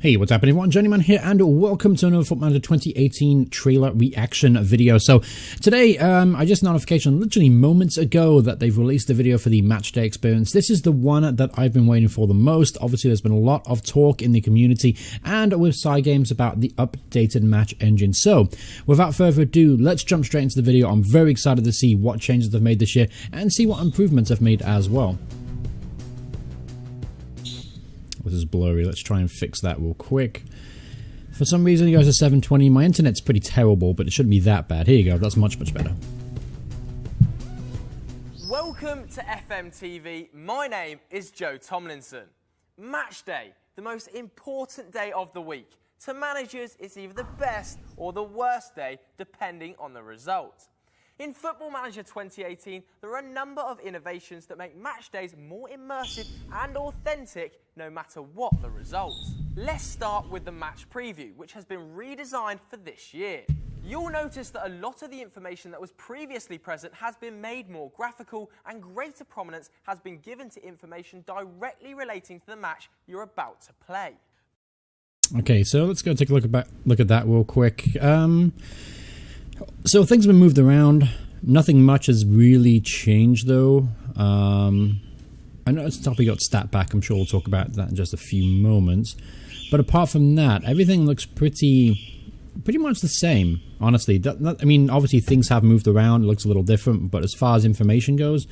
Hey, what's happening everyone? Journeyman here and welcome to another Football Manager 2018 trailer reaction video. So today, I just notification literally moments ago that they've released the video for the matchday experience. This is the one that I've been waiting for the most. Obviously, there's been a lot of talk in the community and with side games about the updated match engine. So without further ado, let's jump straight into the video. I'm very excited to see what changes they've made this year and see what improvements they've made as well. This is blurry. Let's try and fix that real quick. For some reason it goes to 720. My internet's pretty terrible, but it shouldn't be that bad. Here you go. That's much better. Welcome to FMTV. My name is Joe Tomlinson. Match day, the most important day of the week. To managers, it's either the best or the worst day, depending on the result. In Football Manager 2018, there are a number of innovations that make match days more immersive and authentic no matter what the result. Let's start with the match preview, which has been redesigned for this year. You'll notice that a lot of the information that was previously present has been made more graphical and greater prominence has been given to information directly relating to the match you're about to play. Okay, so let's go take a look at that real quick. So things have been moved around. Nothing much has really changed, though. I know it's the topic got stat back. I'm sure we'll talk about that in just a few moments. But apart from that, everything looks pretty much the same, honestly. I mean, obviously things have moved around. It looks a little different, but as far as information goes,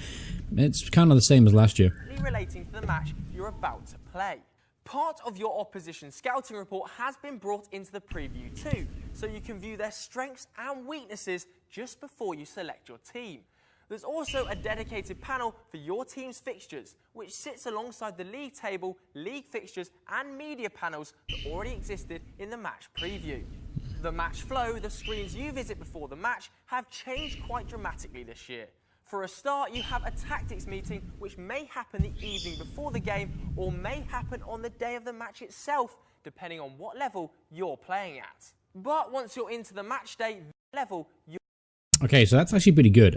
it's kind of the same as last year. Relating to the match you're about to play. Part of your opposition scouting report has been brought into the preview too, so you can view their strengths and weaknesses just before you select your team. There's also a dedicated panel for your team's fixtures, which sits alongside the league table, league fixtures and media panels that already existed in the match preview. The match flow, the screens you visit before the match, have changed quite dramatically this year. For a start, you have a tactics meeting which may happen the evening before the game or may happen on the day of the match itself, depending on what level you're playing at. But once you're into the match day level, Okay, so that's actually pretty good.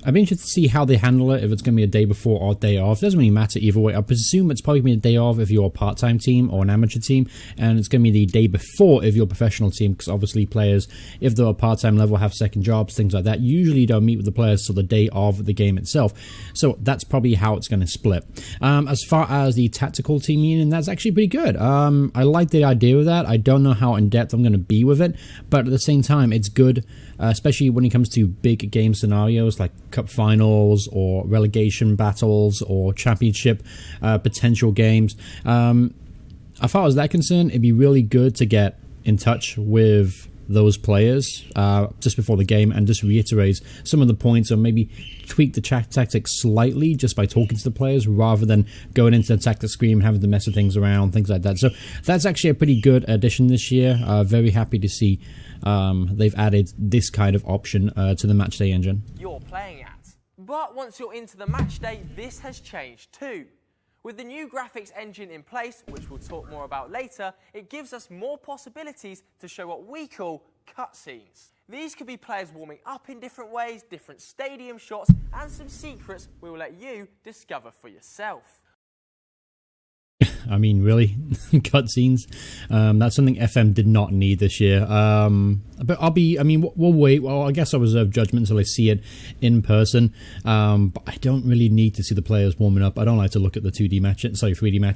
I'd be interested to see how they handle it, if it's going to be a day before or day off. It doesn't really matter either way. I presume it's probably going to be a day off if you're a part-time team or an amateur team, and it's going to be the day before if you're a professional team, because obviously players, if they're a part-time level, have second jobs, things like that, usually don't meet with the players till the day of the game itself. So that's probably how it's going to split. As far as the tactical team meeting, that's actually pretty good. I like the idea of that. I don't know how in-depth I'm going to be with it, but at the same time, it's good, especially when it comes to big game scenarios like cup finals or relegation battles or championship potential games. As far as that concerned, it'd be really good to get in touch with those players just before the game and just reiterate some of the points, or maybe tweak the tactics slightly just by talking to the players rather than going into the tactics screen and having to mess with things around, things like that. So that's actually a pretty good addition this year. Very happy to see they've added this kind of option to the matchday engine you're playing at. But once you're into the match day, this has changed too. With the new graphics engine in place, which we'll talk more about later, it gives us more possibilities to show what we call cutscenes. These could be players warming up in different ways, different stadium shots, and some secrets we will let you discover for yourself. I mean, really? Cutscenes? That's something FM did not need this year. But we'll wait. Well, I guess I'll reserve judgment until I see it in person. But I don't really need to see the players warming up. I don't like to look at the 3D match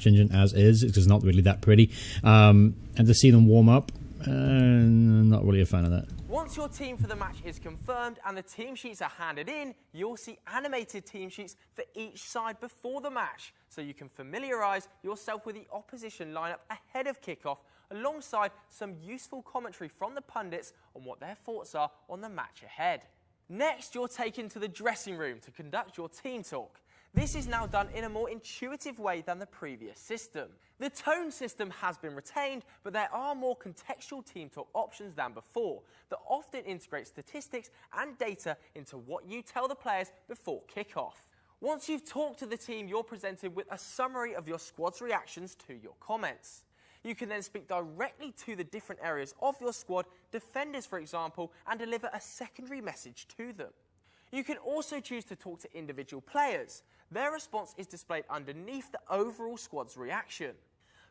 engine as is. It's not really that pretty. And to see them warm up, not really a fan of that. Once your team for the match is confirmed and the team sheets are handed in, you'll see animated team sheets for each side before the match, so you can familiarise yourself with the opposition lineup ahead of kickoff, alongside some useful commentary from the pundits on what their thoughts are on the match ahead. Next, you're taken to the dressing room to conduct your team talk. This is now done in a more intuitive way than the previous system. The tone system has been retained, but there are more contextual team talk options than before that often integrate statistics and data into what you tell the players before kickoff. Once you've talked to the team, you're presented with a summary of your squad's reactions to your comments. You can then speak directly to the different areas of your squad, defenders for example, and deliver a secondary message to them. You can also choose to talk to individual players. Their response is displayed underneath the overall squad's reaction.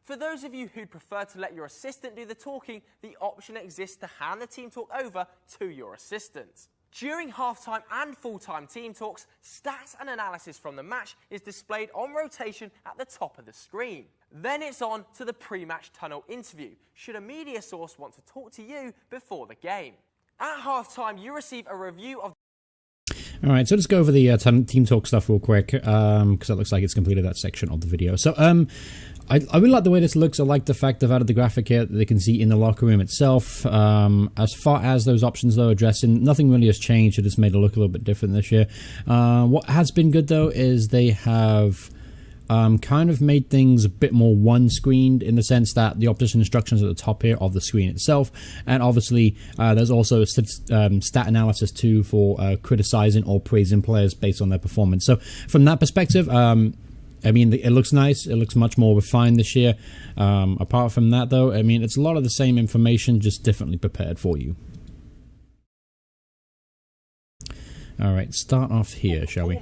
For those of you who'd prefer to let your assistant do the talking, the option exists to hand the team talk over to your assistant. During halftime and full-time team talks, stats and analysis from the match is displayed on rotation at the top of the screen. Then it's on to the pre-match tunnel interview, should a media source want to talk to you before the game. At halftime, you receive a review of... Alright, so let's go over the team talk stuff real quick, because it looks like it's completed that section of the video. So, I really like the way this looks. I like the fact they've added the graphic here that they can see in the locker room itself. As far as those options, though, addressing, nothing really has changed. It just made it look a little bit different this year. What has been good, though, is they have kind of made things a bit more one-screened in the sense that the opposition instructions at the top here of the screen itself. And obviously, there's also a stat analysis, too, for criticizing or praising players based on their performance. So from that perspective... I mean, it looks nice. It looks much more refined this year. Apart from that, though, I mean, it's a lot of the same information, just differently prepared for you. All right, start off here, shall we?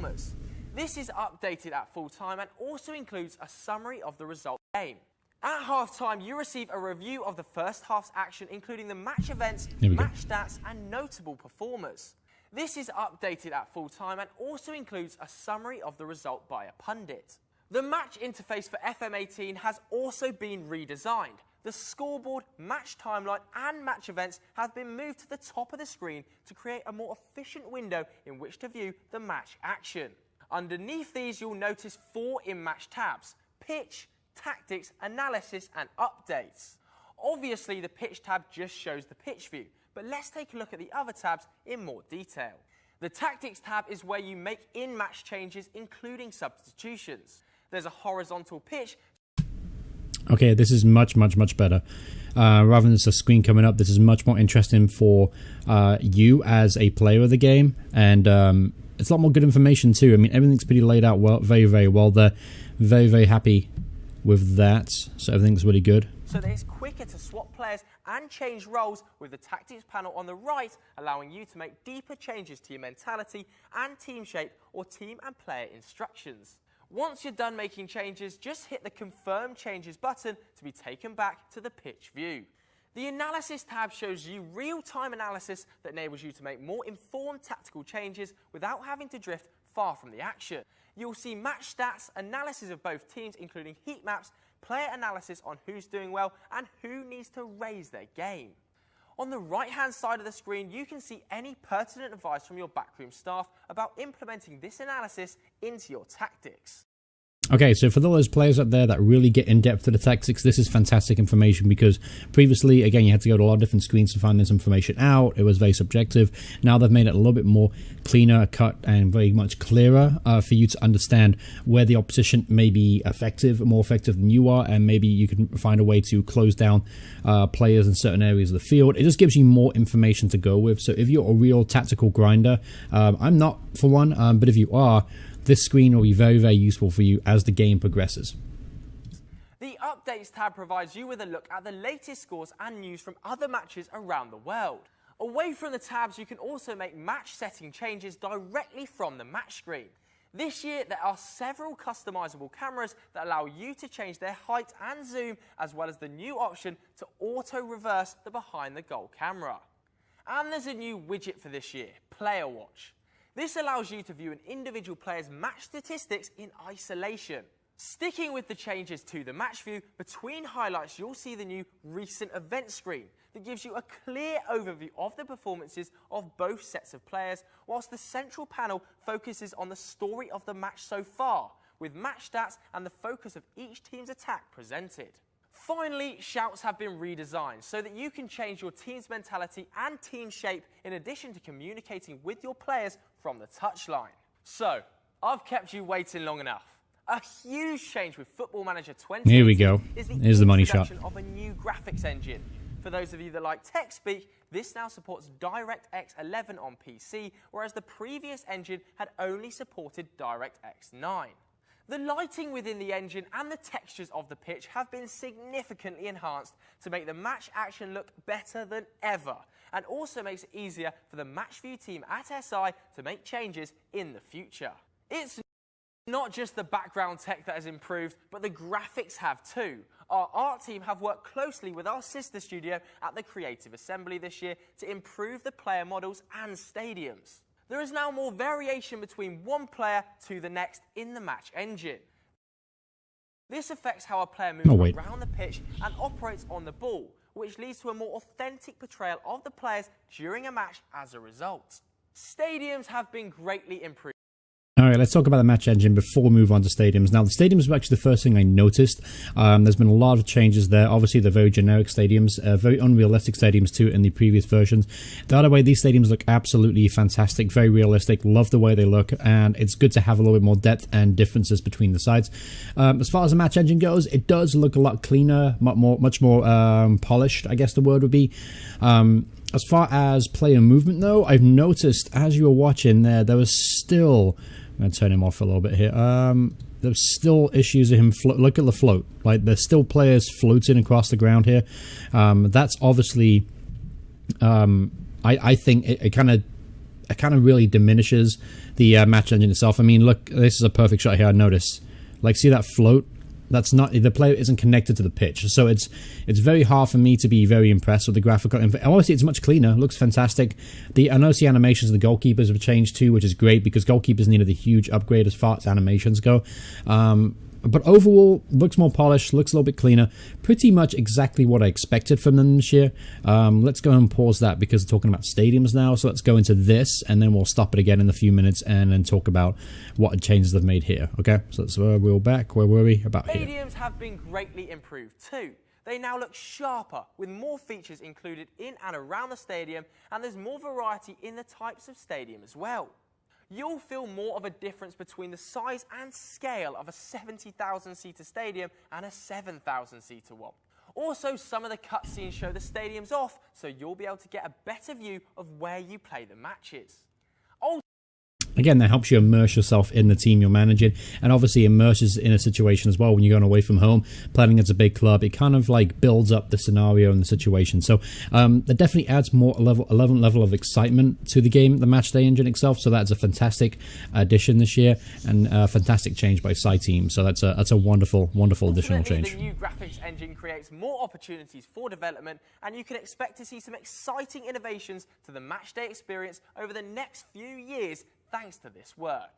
This is updated at full time and also includes a summary of the result of the game. At half-time, you receive a review of the first half's action, including the match events, match stats, and notable performers. This is updated at full time and also includes a summary of the result by a pundit. The match interface for FM18 has also been redesigned. The scoreboard, match timeline and match events have been moved to the top of the screen to create a more efficient window in which to view the match action. Underneath these, you'll notice 4 in-match tabs: pitch, tactics, analysis and updates. Obviously, the pitch tab just shows the pitch view, but let's take a look at the other tabs in more detail. The tactics tab is where you make in-match changes, including substitutions. There's a horizontal pitch. Okay, this is much better. Rather than just a screen coming up, this is much more interesting for you as a player of the game, and it's a lot more good information too. I mean, everything's pretty laid out well, very well. They're very happy with that, so everything's really good. So that it's quicker to swap players and change roles with the tactics panel on the right, allowing you to make deeper changes to your mentality and team shape or team and player instructions. Once you're done making changes, just hit the Confirm Changes button to be taken back to the pitch view. The Analysis tab shows you real-time analysis that enables you to make more informed tactical changes without having to drift far from the action. You'll see match stats, analysis of both teams including heat maps, player analysis on who's doing well and who needs to raise their game. On the right-hand side of the screen, you can see any pertinent advice from your backroom staff about implementing this analysis into your tactics. Okay, so for those players out there that really get in depth to the tactics, this is fantastic information because previously, again, you had to go to a lot of different screens to find this information out. It was very subjective. Now they've made it a little bit more cleaner cut and very much clearer for you to understand where the opposition may be effective, more effective than you are, and maybe you can find a way to close down players in certain areas of the field. It just gives you more information to go with. So if you're a real tactical grinder, I'm not for one, but if you are, this screen will be very useful for you as the game progresses. The Updates tab provides you with a look at the latest scores and news from other matches around the world. Away from the tabs, you can also make match setting changes directly from the match screen. This year, there are several customizable cameras that allow you to change their height and zoom, as well as the new option to auto-reverse the behind-the-goal camera. And there's a new widget for this year, Player Watch. This allows you to view an individual player's match statistics in isolation. Sticking with the changes to the match view, between highlights you'll see the new Recent Events screen that gives you a clear overview of the performances of both sets of players, whilst the central panel focuses on the story of the match so far, with match stats and the focus of each team's attack presented. Finally, shouts have been redesigned so that you can change your team's mentality and team shape in addition to communicating with your players from the touchline. So, I've kept you waiting long enough. A huge change with Football Manager 20 Here we go. is the Here's the money shot. introduction of a new graphics engine. For those of you that like tech speak, this now supports DirectX 11 on PC, whereas the previous engine had only supported DirectX 9. The lighting within the engine and the textures of the pitch have been significantly enhanced to make the match action look better than ever, and also makes it easier for the match view team at SI to make changes in the future. It's Not just the background tech that has improved, but the graphics have too. Our art team have worked closely with our sister studio at the Creative Assembly this year to improve the player models and stadiums. There is now more variation between one player to the next in the match engine. This affects how a player moves around the pitch and operates on the ball, which leads to a more authentic portrayal of the players during a match as a result. Stadiums have been greatly improved. Alright, let's talk about the match engine before we move on to stadiums. Now, the stadiums were actually the first thing I noticed. There's been a lot of changes there. Obviously, they're very generic stadiums, very unrealistic stadiums too in the previous versions. The other way, these stadiums look absolutely fantastic, very realistic. Love the way they look, and it's good to have a little bit more depth and differences between the sides. As far as the match engine goes, it does look a lot cleaner, much more polished, I guess the word would be. As far as player movement, though, I've noticed as you were watching there was still... I'm going to turn him off a little bit here. There's still issues of him. Look at the float. Like, there's still players floating across the ground here. That's obviously... I think it kind of really diminishes the match engine itself. I mean, look, this is a perfect shot here. I noticed. Like, see that float? That's not, the player isn't connected to the pitch, so it's very hard for me to be very impressed with the graphical. Obviously, it's much cleaner, looks fantastic. I noticed the animations of the goalkeepers have changed too, which is great because goalkeepers needed a huge upgrade as far as animations go. But overall, looks more polished, looks a little bit cleaner. Pretty much exactly what I expected from them this year. Let's go and pause that because we're talking about stadiums now. So let's go into this, and then we'll stop it again in a few minutes and then talk about what changes they've made here. Okay, so let's wheel back. Where were we? About here. Stadiums have been greatly improved too. They now look sharper, with more features included in and around the stadium, and there's more variety in the types of stadium as well. You'll feel more of a difference between the size and scale of a 70,000-seater stadium and a 7,000-seater one. Also, some of the cutscenes show the stadiums off, so you'll be able to get a better view of where you play the matches. Again, that helps you immerse yourself in the team you're managing, and obviously immerses in a situation as well when you're going away from home, playing against a big club. It kind of like builds up the scenario and the situation. So that definitely adds more level of excitement to the game, the matchday engine itself. So that's a fantastic addition this year, and a fantastic change by Side Team. So that's a wonderful additional change. The new graphics engine creates more opportunities for development, and you can expect to see some exciting innovations to the matchday experience over the next few years, thanks to this work.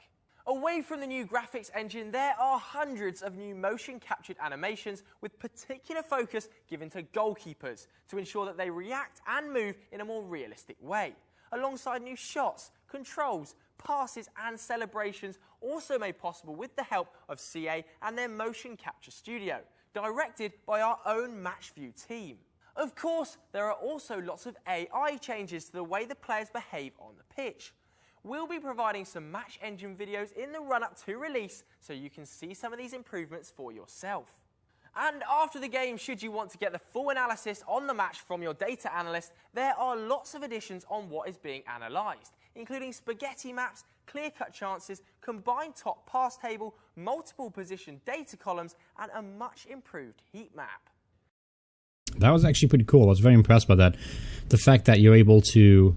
Away from the new graphics engine, there are hundreds of new motion-captured animations with particular focus given to goalkeepers to ensure that they react and move in a more realistic way, alongside new shots, controls, passes and celebrations also made possible with the help of CA and their motion capture studio, directed by our own MatchView team. Of course, there are also lots of AI changes to the way the players behave on the pitch. We'll be providing some match engine videos in the run-up to release so you can see some of these improvements for yourself. And after the game, should you want to get the full analysis on the match from your data analyst, there are lots of additions on what is being analysed, including spaghetti maps, clear-cut chances, combined top pass table, multiple position data columns, and a much improved heat map. That was actually pretty cool. I was very impressed by that. The fact that you're able to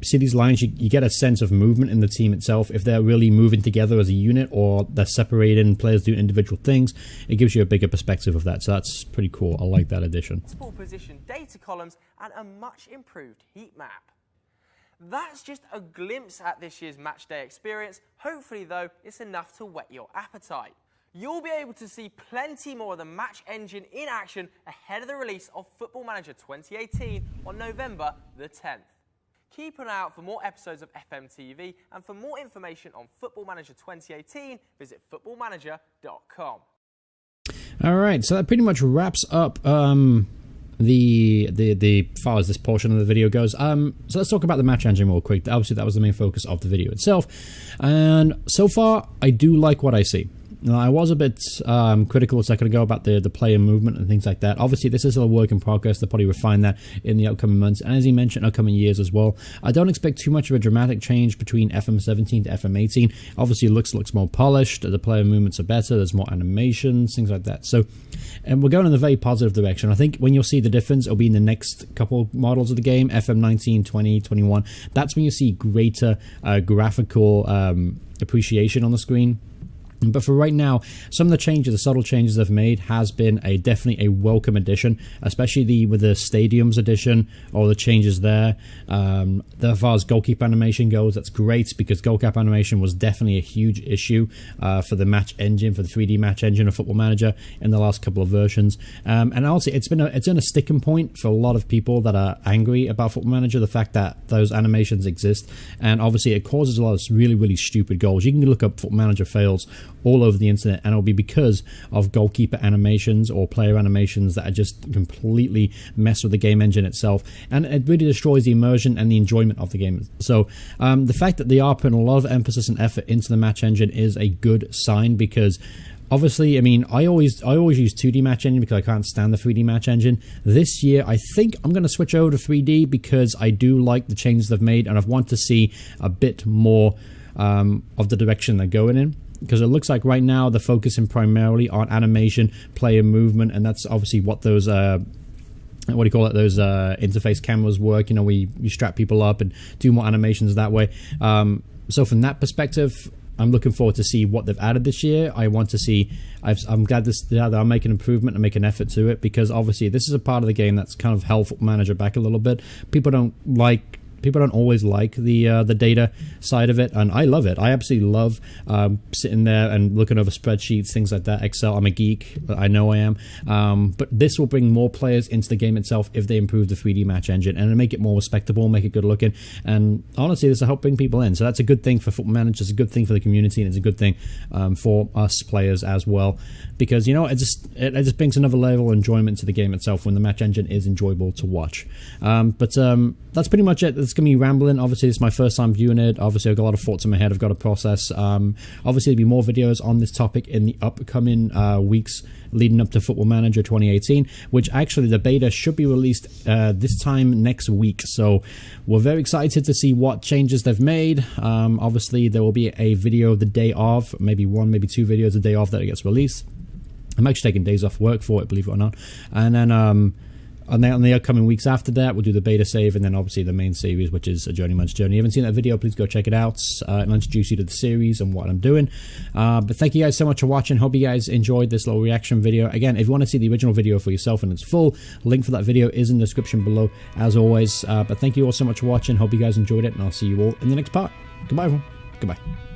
see these lines, you get a sense of movement in the team itself. If they're really moving together as a unit or they're separated and players do individual things, it gives you a bigger perspective of that. So that's pretty cool. I like that addition. Multiple position data columns and a much improved heat map. That's just a glimpse at this year's matchday experience. Hopefully, though, it's enough to whet your appetite. You'll be able to see plenty more of the match engine in action ahead of the release of Football Manager 2018 on November the 10th. Keep an eye out for more episodes of FMTV, and for more information on Football Manager 2018, visit footballmanager.com. All right, so that pretty much wraps up the far as this portion of the video goes. So let's talk about the match engine real quick. Obviously, that was the main focus of the video itself, and so far, I do like what I see. Now, I was a bit critical a second ago about the player movement and things like that. Obviously, this is a work in progress. They'll probably refine that in the upcoming months, and as he mentioned, upcoming years as well. I don't expect too much of a dramatic change between FM17 to FM18. Obviously, it looks more polished. The player movements are better. There's more animations, things like that. So, and we're going in a very positive direction. I think when you'll see the difference, it'll be in the next couple models of the game, FM19, 20, 21. That's when you see greater graphical appreciation on the screen. But for right now, some of the changes, the subtle changes they've made, has been definitely a welcome addition, especially with the stadiums addition, or the changes there. As far as goalkeeper animation goes, that's great, because goalkeeper animation was definitely a huge issue for the match engine, for the 3D match engine of Football Manager in the last couple of versions. And honestly, it's been a sticking point for a lot of people that are angry about Football Manager, the fact that those animations exist, and obviously it causes a lot of really, really stupid goals. You can look up Football Manager fails all over the internet, and it'll be because of goalkeeper animations or player animations that are just completely mess with the game engine itself, and it really destroys the immersion and the enjoyment of the game. So the fact that they are putting a lot of emphasis and effort into the match engine is a good sign, because obviously, I mean, I always use 2D match engine because I can't stand the 3D match engine. This year, I think I'm going to switch over to 3D because I do like the changes they've made, and I want to see a bit more of the direction they're going in. Because it looks like right now they're focusing primarily on animation, player movement, and that's obviously what those those interface cameras work. You know, we strap people up and do more animations that way. So from that perspective, I'm looking forward to see what they've added this year. I want to see. I'm glad they'll make an improvement and make an effort to it, because obviously this is a part of the game that's kind of held Football Manager back a little bit. People don't always like the data side of it, and I love it. I absolutely love sitting there and looking over spreadsheets, things like that. Excel, I'm a geek, I know I am. But this will bring more players into the game itself if they improve the 3D match engine and make it more respectable, make it good looking. And honestly, this will help bring people in. So that's a good thing for Football Manager, it's a good thing for the community, and it's a good thing for us players as well. Because, you know, it just brings another level of enjoyment to the game itself when the match engine is enjoyable to watch. But that's pretty much it. It's going to be rambling. Obviously, it's my first time viewing it. Obviously, I've got a lot of thoughts in my head I've got to process. Obviously, there'll be more videos on this topic in the upcoming weeks leading up to Football Manager 2018, which actually the beta should be released this time next week. So we're very excited to see what changes they've made. Obviously, there will be a video the day of, maybe one, maybe two videos the day of that it gets released. I'm actually taking days off work for it, believe it or not. And then on the upcoming weeks after that, we'll do the beta save, and then obviously the main series, which is A Journeyman's Journey. If you haven't seen that video, please go check it out. It'll introduce you to the series and what I'm doing. But thank you guys so much for watching. Hope you guys enjoyed this little reaction video. Again, if you want to see the original video for yourself in its full, link for that video is in the description below, as always. But thank you all so much for watching. Hope you guys enjoyed it, and I'll see you all in the next part. Goodbye, everyone. Goodbye.